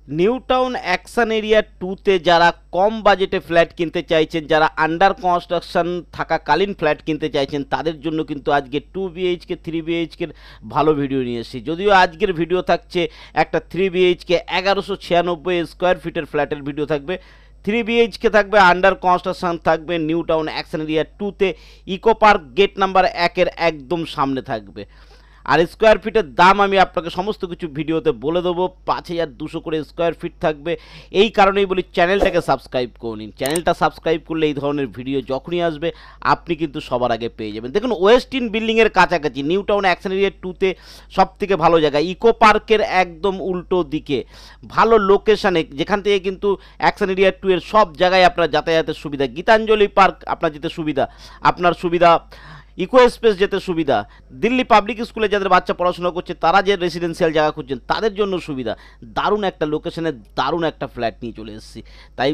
New Town Action Area 2তে যারা কম বাজেটে flat কিনতে চাইছেন, যারা আন্ডার কনস্ট্রাকশন থাকাকালীন ফ্ল্যাট কিনতে চাইছেন, তাদের জন্য কিন্তু আজকে 2 বিএইচকে 3 বিএইচকের ভালো ভিডিও নিয়ে এসেছি। যদিও আজকের ভিডিও থাকছে একটা 3 বিএইচকে 1196 স্কোয়ার ফিটের ফ্ল্যাটের ভিডিও থাকবে। 3 বিএইচকে থাকবে, আন্ডার কনস্ট্রাকশন থাকবে, নিউ টাউন অ্যাকশন এরিয়া 2তে ইকো পার্ক গেট নাম্বার 1-এর একদম সামনে থাকবে। আর স্কোয়ার ফিটের দাম আমি আপনাকে সমস্ত কিছু ভিডিওতে বলে দেবো। 5200 করে স্কোয়ার ফিট থাকবে। এই কারণেই বলি চ্যানেলটাকে সাবস্ক্রাইব করে নিন। চ্যানেলটা সাবস্ক্রাইব করলে এই ধরনের ভিডিও যখনই আসবে আপনি কিন্তু সবার আগে পেয়ে যাবেন। দেখুন, ওয়েস্টিন বিল্ডিংয়ের কাছাকাছি নিউ টাউন অ্যাকশন এরিয়া 2তে সবথেকে ভালো জায়গা, ইকো পার্কের একদম উল্টো দিকে ভালো লোকেশানে, যেখান থেকে কিন্তু অ্যাকশন এরিয়া 2-এর সব জায়গায় আপনার যাতায়াতের সুবিধা। গীতাঞ্জলি পার্ক আপনার যেতে সুবিধা, আপনার সুবিধা ইকো স্পেস যেতে সুবিধা, দিল্লি পাবলিক স্কুলে যাদের বাচ্চা পড়াশোনা করছে তারা যে রেসিডেন্সিয়াল জায়গা খুঁজছেন তাদের জন্য সুবিধা। দারুণ একটা লোকেশনে দারুণ একটা ফ্ল্যাট নিয়ে চলে এসেছি। তাই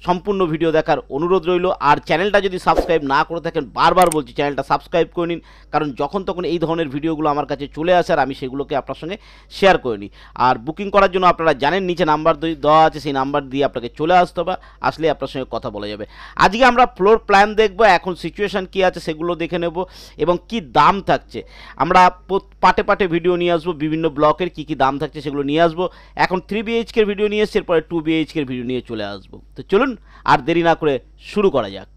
সম্পূর্ণ ভিডিও দেখার অনুরোধ রইল। আর চ্যানেলটা যদি সাবস্ক্রাইব না করে থাকেন, বারবার বলছি চ্যানেলটা সাবস্ক্রাইব করে নিন, কারণ যখন তখন এই ধরনের ভিডিওগুলো আমার কাছে চলে আসে আর আমি সেগুলোকে আপনার সঙ্গে শেয়ার করে নিই। আর বুকিং করার জন্য আপনারা জানেন নিচে নাম্বার দেওয়া আছে, সেই নাম্বার দিয়ে আপনাকে চলে আসতে হবে, আসলে আপনার সঙ্গে কথা বলা যাবে। আজকে আমরা ফ্লোর প্ল্যান দেখব, এখন সিচুয়েশান কী আছে সেগুলো দেখে নেব এবং কি দাম থাকছে। আমরা পাটে পাটে ভিডিও নিয়ে আসবো, বিভিন্ন ব্লকের কী কী দাম থাকছে সেগুলো নিয়ে আসবো। এখন 3 বিএইচকের ভিডিও নিয়ে এসছি, এরপরে 2 বিএইচকের ভিডিও নিয়ে চলে আসবো। তো চলুন আর দেরি না করে শুরু করা যাক।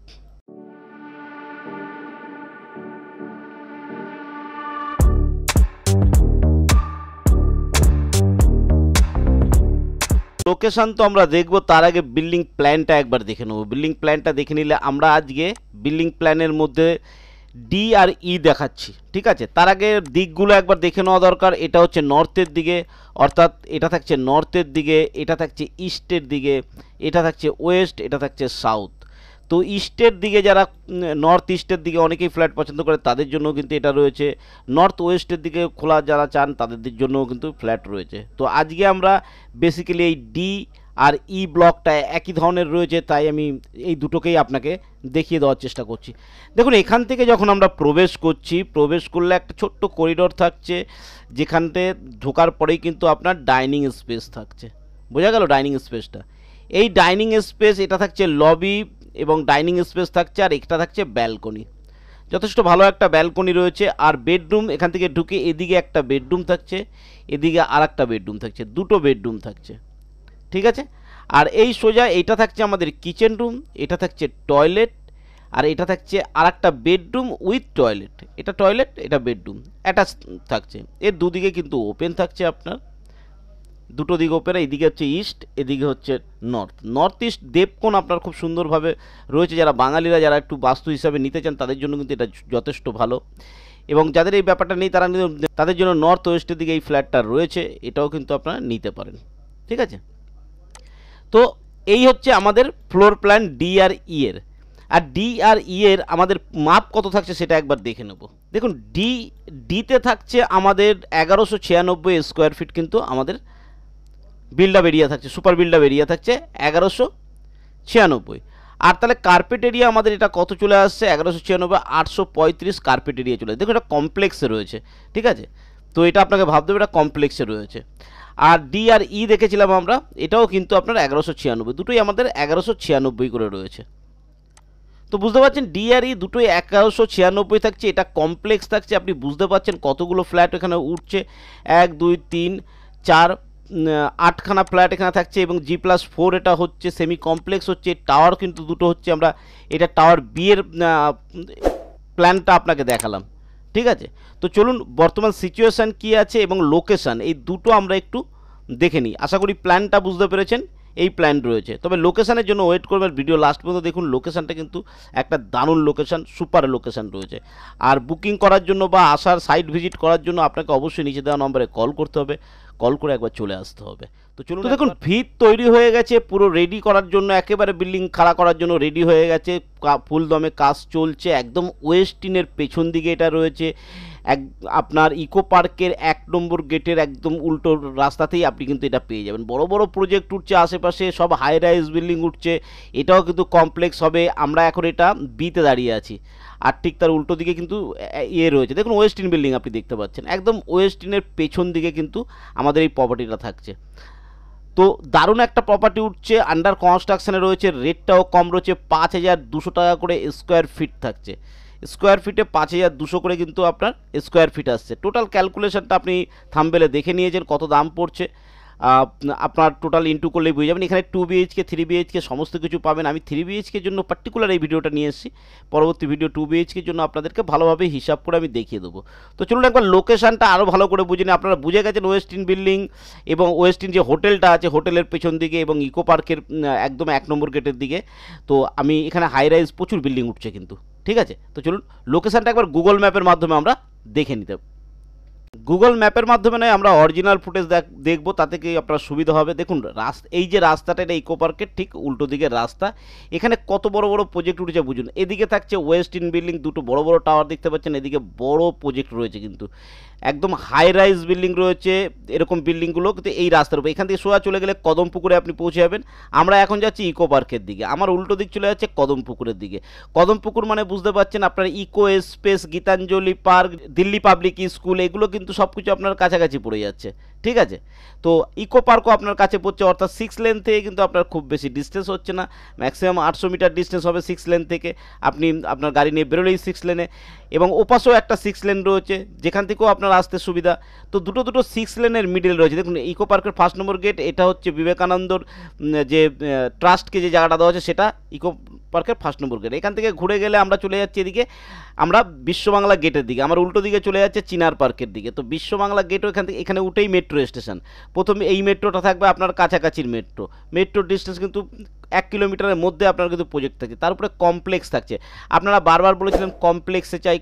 লোকেশন তো আমরা দেখব, তার আগে বিল্ডিং প্ল্যানটা একবার দেখে নেব। বিল্ডিং প্ল্যানটা দেখে নিলে আমরা আজকে বিল্ডিং প্ল্যানের মধ্যে ডি আর ই দেখাচ্ছি, ঠিক আছে। তার আগে দিকগুলো একবার দেখে নেওয়া দরকার। এটা হচ্ছে নর্থের দিকে, অর্থাৎ এটা থাকছে নর্থের দিকে, এটা থাকছে ইস্টের দিকে, এটা থাকছে ওয়েস্ট, এটা থাকছে সাউথ। তো ইস্টের দিকে যারা নর্থ ইস্টের দিকে অনেকেই ফ্ল্যাট পছন্দ করে তাদের জন্য কিন্তু এটা রয়েছে। নর্থ ওয়েস্টের দিকে খোলা যারা চান তাদের জন্যও কিন্তু ফ্ল্যাট রয়েছে। তো আজকে আমরা বেসিক্যালি এই ডি আর ই ব্লকটা একই ধরনের রয়েছে, তাই আমি এই দুটোকেই আপনাকে দেখিয়ে দেওয়ার চেষ্টা করছি। দেখুন, এখান থেকে যখন আমরা প্রবেশ করছি, প্রবেশ করলে একটা ছোট্ট করিডোর থাকছে, যেখানতে ঢোকার পরেই কিন্তু আপনার ডাইনিং স্পেস থাকছে। বোঝা গেল ডাইনিং স্পেসটা? এই ডাইনিং স্পেস, এটা থাকছে লবি এবং ডাইনিং স্পেস থাকছে, আর একটা থাকছে ব্যালকনি। যথেষ্ট ভালো একটা ব্যালকনি রয়েছে। আর বেডরুম, এখান থেকে ঢুকে এদিকে একটা বেডরুম থাকছে, এদিকে আর একটা বেডরুম থাকছে, দুটো বেডরুম থাকছে, ঠিক আছে। আর এই সোজা এইটা থাকছে আমাদের কিচেন রুম, এটা থাকছে টয়লেট, আর এটা থাকছে আর একটা বেডরুম উইথ টয়লেট। এটা টয়লেট, এটা বেডরুম অ্যাটাচ থাকছে। এর দুদিকে কিন্তু ওপেন থাকছে, আপনার দুটো দিক ওপেন। এইদিকে হচ্ছে ইস্ট, এদিকে হচ্ছে নর্থ। নর্থ ইস্ট দেবকোণ আপনার খুব সুন্দরভাবে রয়েছে। যারা বাঙালিরা যারা একটু বাস্তু হিসাবে নিতে চান তাদের জন্য কিন্তু এটা যথেষ্ট ভালো, এবং যাদের এই ব্যাপারটা নেই তারা কিন্তু তাদের জন্য নর্থ ওয়েস্টের দিকে এই ফ্ল্যাটটা রয়েছে, এটাও কিন্তু আপনারা নিতে পারেন, ঠিক আছে। তো এই হচ্ছে আমাদের ফ্লোর প্ল্যান ডি আর ই এর। আর ডি আর ই এর আমাদের মাপ কত থাকছে সেটা একবার দেখে নেব। দেখুন, ডিতে থাকছে আমাদের 1196 স্কোয়ার ফিট কিন্তু আমাদের বিল্ড আপ এরিয়া থাকছে, সুপার বিল্ড আপ এরিয়া থাকছে 1196। আর তাহলে কার্পেট এরিয়া আমাদের এটা কত চলে আসছে? 1196 835 কার্পেট এরিয়া চলে আসছে। দেখুন, এটা কমপ্লেক্সে রয়েছে, ঠিক আছে। তো এটা আপনাকে ভাবতে হবে এটা কমপ্লেক্সে রয়েছে। আর ডি আর ই দেখেছিলাম আমরা, এটাও কিন্তু আপনার 1196, দুটোই আমাদের 1196 করে রয়েছে। তো বুঝতে পারছেন ডি আর ই দুটোই 1196 থাকছে, এটা কমপ্লেক্স থাকছে। আপনি বুঝতে পারছেন কতগুলো ফ্ল্যাট এখানে উঠছে, 1 2 3 4 8খানা ফ্ল্যাট এখানে থাকছে, এবং G+4 এটা হচ্ছে সেমি কমপ্লেক্স হচ্ছে। টাওয়ার কিন্তু দুটো হচ্ছে, আমরা এটা টাওয়ার বি এর প্ল্যানটা আপনাকে দেখালাম, ঠিক আছে। তো চলুন বর্তমান সিচুয়েশান কী আছে এবং লোকেশান, এই দুটো আমরা একটু দেখে নিই। আশা করি প্ল্যানটা বুঝতে পেরেছেন। এই প্ল্যান রয়েছে, তবে লোকেশানের জন্য ওয়েট করবেন, ভিডিও লাস্ট পর্যন্ত দেখুন। লোকেশানটা কিন্তু একটা দারুণ লোকেশান, সুপার লোকেশান রয়েছে। আর বুকিং করার জন্য বা আসার সাইট ভিজিট করার জন্য আপনাকে অবশ্যই নিচে দেওয়া নম্বরে কল করতে হবে, কল করে একবার চলে আসতে হবে। তো চলুন, দেখুন ভিত তৈরি হয়ে গেছে, পুরো রেডি করার জন্য, একেবারে বিল্ডিং খাড়া করার জন্য রেডি হয়ে গেছে, ফুল দমে কাজ চলছে। একদম ওয়েস্টিনের পেছন দিকে এটা রয়েছে, আপনার ইকো পার্কের 1 নম্বর গেটের একদম উল্টো রাস্তাতেই আপনি কিন্তু এটা পেয়ে যাবেন। বড় বড় প্রজেক্ট উঠছে আশেপাশে, সব হাই রাইজ বিল্ডিং উঠছে, এটাও কিন্তু কমপ্লেক্স হবে। আমরা এখন এটা বিতে দাঁড়িয়ে আছি, আর ঠিক তার উল্টো দিকে কিন্তু রয়েছে। দেখুন, ওয়েস্টিন বিল্ডিং আপনি দেখতে পাচ্ছেন, একদম ওয়েস্টিনের পেছন দিকে কিন্তু আমাদের এই প্রপার্টিটা থাকছে। তো দারুণ একটা প্রপার্টি উঠছে, আন্ডার কনস্ট্রাকশনে রয়েছে, রেটটাও কম রয়েছে, 5,200 টাকা করে স্কোয়ার ফিট থাকছে। স্কোয়ার ফিটে 5,200 করে কিন্তু আপনার স্কোয়ার ফিট আসছে। টোটাল ক্যালকুলেশনটা আপনি থাম্বনেলে দেখে নিয়েছেন কত দাম পড়ছে, আপনার টোটাল ইন্টু করলেই বুঝে যাবেন। এখানে 2 বিএইচকে 3 বিএইচকে সমস্ত কিছু পাবেন। আমি 3 বিএইচকের জন্য পার্টিকুলার এই ভিডিওটা নিয়ে এসেছি, পরবর্তী ভিডিও 2 বিএইচকের জন্য আপনাদেরকে ভালোভাবে হিসাব করে আমি দেখিয়ে দেবো। তো চলুন একবার লোকেশানটা আরও ভালো করে বুঝে নিন। আপনারা বুঝে গেছেন ওয়েস্টিন বিল্ডিং এবং ওয়েস্টিন যে হোটেলটা আছে হোটেলের পেছন দিকে এবং ইকো পার্কের একদম 1 নম্বর গেটের দিকে। তো আমি এখানে হাই রাইজ প্রচুর বিল্ডিং উঠছে কিন্তু, ঠিক আছে। তো চলুন লোকেশানটা একবার গুগল ম্যাপের মাধ্যমে আমরা দেখে নিতে। গুগল ম্যাপের মাধ্যমে নয়, আমরা অরিজিনাল ফুটেজ দেখবো, তাতে কি আপনার সুবিধা হবে। দেখুন এই যে রাস্তাটা, এটা ইকো পার্কের ঠিক উল্টো দিকের রাস্তা। এখানে কত বড় বড় প্রজেক্ট উঠেছে বুঝুন। এদিকে থাকছে ওয়েস্টিন বিল্ডিং, দুটো বড় বড় টাওয়ার দেখতে পাচ্ছেন। এদিকে বড় প্রজেক্ট রয়েছে কিন্তু, একদম হাই রাইজ বিল্ডিং রয়েছে। এরকম বিল্ডিংগুলো কিন্তু এই রাস্তার উপর, এখান থেকে সোজা চলে গেলে কদমপুকুরে আপনি পৌঁছে যাবেন। আমরা এখন যাচ্ছি ইকো পার্কের দিকে, আমার উল্টো দিক চলে যাচ্ছে কদমপুকুরের দিকে। কদমপুকুর মানে বুঝতে পারছেন আপনার Eco Space, Gitanjali Park, Delhi Public School, এগুলো কিন্তু সব কিছু আপনার কাছাকাছি পড়ে যাচ্ছে, ঠিক আছে। তো ইকো পার্কও আপনার কাছে পড়ছে, অর্থাৎ 6 লেন থেকে কিন্তু আপনার খুব বেশি ডিস্টেন্স হচ্ছে না, ম্যাক্সিমাম 800 মিটার ডিস্টেন্স হবে 6 লেন থেকে। আপনি আপনার গাড়ি নিয়ে বেরোলেই 6 লেনে, এবং ওপাশেও একটা 6 লেন রয়েছে যেখান থেকেও আপনার আসতে সুবিধা। তো দুটো 6 লেনের মিডল রয়েছে। দেখুন ইকো পার্কের 1 নম্বর গেট, এটা হচ্ছে বিবেকানন্দর যে ট্রাস্টকে যে জায়গাটা দেওয়া আছে সেটা ইকো পার্কের 1 নম্বর গেট। এখান থেকে ঘুরে গেলে আমরা চলে যাচ্ছি এদিকে, আমরা বিশ্ববাংলা গেটের দিকে। আমার উল্টো দিকে চলে যাচ্ছে চিনার পার্কের দিকে। তো বিশ্ববাংলা গেটও এখান থেকে, এখানে উঠেই মেট্রো স্টেশন। প্রথমে এই মেট্রোটা থাকবে আপনার কাছাকাছির মেট্রোর ডিস্টেন্স কিন্তু 1 কিলোমিটারের মধ্যে আপনার কিন্তু প্রজেক্ট থাকছে। তার উপরে কমপ্লেক্স থাকছে। আপনারা বারবার বলেছিলেন কমপ্লেক্সে চাই,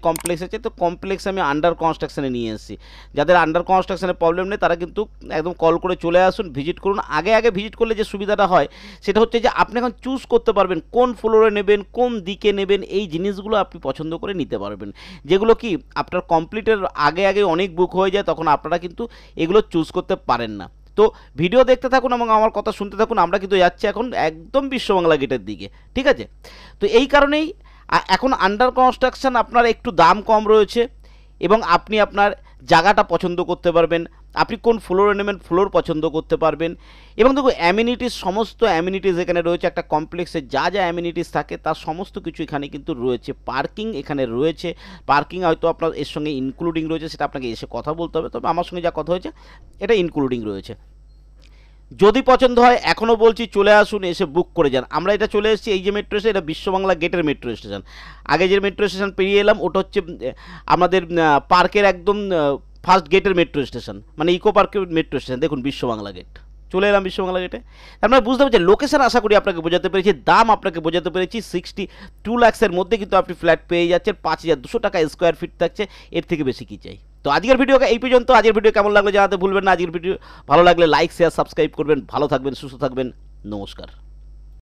তো কমপ্লেক্স আমি আন্ডার কনস্ট্রাকশনে নিয়ে এসেছি। যাদের আন্ডার কনস্ট্রাকশনের প্রবলেম নেই তারা কিন্তু একদম কল করে চলে আসুন, ভিজিট করুন। আগে ভিজিট করলে যে সুবিধাটা হয় সেটা হচ্ছে যে আপনি এখন চুজ করতে পারবেন কোন ফ্লোরে নেবেন, কোন দিকে নেবেন, এই জিনিসগুলো আপনি পছন্দ করে নিতে পারবেন। যেগুলো কি আপনার কমপ্লিটের আগে অনেক বুক হয়ে যায়, তখন আপনারা কিন্তু এগুলো চুজ করতে পারেন না। তো ভিডিও দেখতে থাকুন এবং আমার কথা শুনতে থাকুন। আমরা কিন্তু যাচ্ছি এখন একদম বিশ্ববাংলা গেটের দিকে, ঠিক আছে। তো এই কারণেই এখন আন্ডার কনস্ট্রাকশন আপনার একটু দাম কম রয়েছে এবং আপনি আপনার জায়গাটা পছন্দ করতে পারবেন। আপনি কোন ফ্লোরে নেবেন ফ্লোর পছন্দ করতে পারবেন। এবং দেখুন অ্যামিনিটিস, সমস্ত অ্যামিনিটিস এখানে রয়েছে। একটা কমপ্লেক্সে যা অ্যামিনিটিস থাকে তার সমস্ত কিছু এখানে কিন্তু রয়েছে। পার্কিং এখানে রয়েছে, পার্কিং হয়তো আপনার এর সঙ্গে ইনক্লুডিং রয়েছে, সেটা আপনাকে এসে কথা বলতে হবে। তবে আমার সঙ্গে যা কথা হয়েছে এটা ইনক্লুডিং রয়েছে। যদি পছন্দ হয় এখনও বলছি চলে আসুন, এসে বুক করে যান। আমরা এটা চলে এসেছি, এই যে মেট্রো স্টেশন এটা বিশ্ববাংলা গেটের মেট্রো স্টেশন। আগে যে মেট্রো স্টেশন পেরিয়ে এলাম ওটা হচ্ছে আমাদের পার্কের একদম ফার্স্ট গেটের মেট্রো স্টেশন, মানে ইকো পার্কের মেট্রো স্টেশন। দেখুন বিশ্ববাংলা গেট, চলে এলাম বিশ্ববাংলা গেটে। আপনারা বুঝতে পারছেন লোকেশন, আশা করি আপনাকে বোঝাতে পেরেছি, দাম আপনাকে বোঝাতে পেরেছি। 62 লাখসের মধ্যে কিন্তু আপনি ফ্ল্যাট পেয়ে যাচ্ছেন, 5,200 টাকা স্কোয়ার ফিট থাকছে। এর থেকে বেশি কী চাই। তো আজকের ভিডিও এই পর্যন্ত। আজকের ভিডিও কেমন লাগলো জানাতে ভুলবেন না। আজকের ভিডিও ভালো লাগলে লাইক শেয়ার সাবস্ক্রাইব করবেন। ভালো থাকবেন, সুস্থ থাকবেন, নমস্কার।